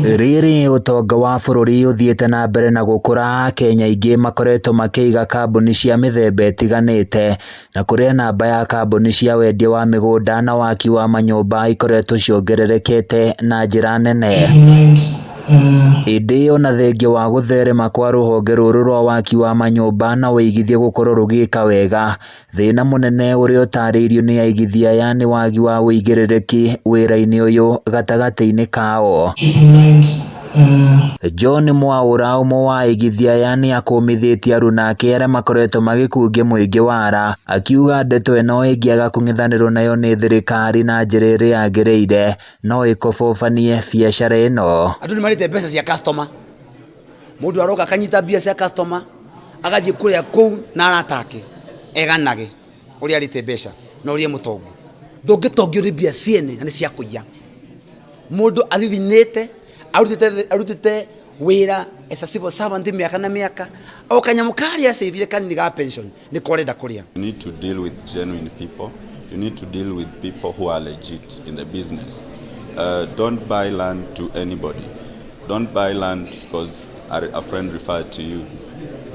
Riri utonga wa bururi uthiete na mbere na gukura. Kenya ingi makoretwo makiiga kambuni cia mithemba itiganite, na kuria namba ya kambuni cia wendia wa migunda na waki wa manyumba ikoretwo ciongererekete na njira nene. Indi ona thengia wa gutherema kwa ruhonge ruru rwa waki wa manyumba na uigithia gukorwo rugika wega, thina munene uria utariirio ni aigithia yani wagi wa uigirирiki wira-ini uyu gatagati-ini kao. John Mwaura umwe wa aigithia yani akumithitie aruna ake aria makoretwo magikungia muingi wara, akiuga ndeto ino ingiaga kung'ithanirwo nayo ni thirikari na njira iria yagiriire no ikobobanie biacara ino. Andu ni marite mbeca cia customer, mundu aroka akanyita mbia cia customer agathie kuria kuu na aratake eganage uria arite mbeca na uria mutongo ndungitongio ni mbia ciene na ni cia kuiya. Mundu athithinite arutite wira as a civil servant miaka na miaka o kanyamukaria savile kanini ga pension ni korenda kuria. You need to deal with genuine people. You need to deal with people who are legit in the business. Don't buy land to anybody. Don't buy land because a friend referred to you.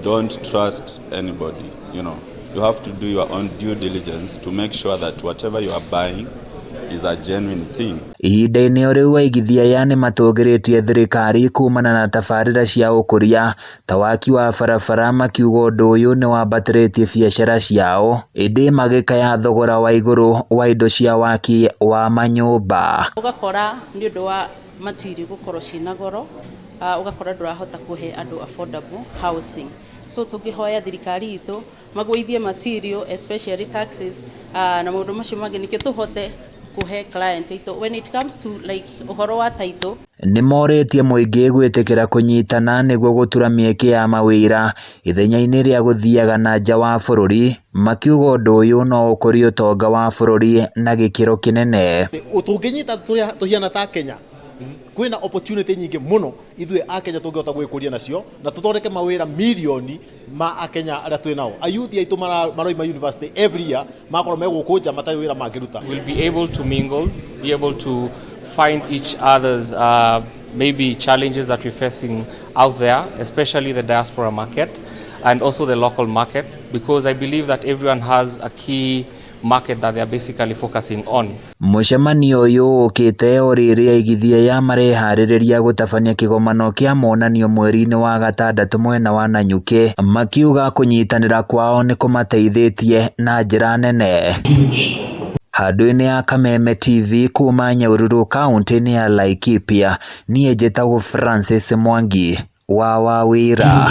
Don't trust anybody. You have to do your own due diligence to make sure that whatever you are buying is a genuine thing. Ihinda-ini riu aigithia yani matugiritie thirikari kumana na tabarira cia ukuria ta waki wa barabara, makiuga undu uyu ni wambatiritie biacara ciao, indi magikaya thogora wa iguru wa indo cia waki wa manyumba. Ugakora ni undu wa material gukorwo cina goro, ugakora ndurahota kuhe andu affordable housing. So tukihoya thirikari itu magwithie material especially taxes na maundu macio mangi nikio tuhote kuhe client ito when it comes to like uhoro wa title. Ni moritie muingi gwitikira kunyitana niguo gutura mieke ya mawira ithenya-ini ria guthiaga na nja wa bururi, makiuga undu uyu no ukorie utonga wa bururi na gikiro kinene. Utunginyita tuhiana ta Kenya kwina opportunity nyingi muno ithwe a Kenya tungihota gwikuria nacio na tuthondeke mawira milioni ma a Kenya aria twi nao. Ayuthi aitu maroima university every year makorwo megukunja matari wira mangiruta. We'll be able to mingle, be able to find each other's maybe challenges that we're facing out there, especially the diaspora market and also the local market, because I believe that everyone has a key market that they are basically focusing on. Mucemanio uyu ukite oriri aigithia ya marehariria gutabania kigomano kia monanio mweri-ini wa gatandatu mwena wa Nanyuki, makiuga kunyitanira kwao ni kumateithitie na njira nene. Handu-ini ya Kameme TV kuma Nyahururu kaunti-ini ya Laikipia, nie njitagwo Francis Mwangi wa wira.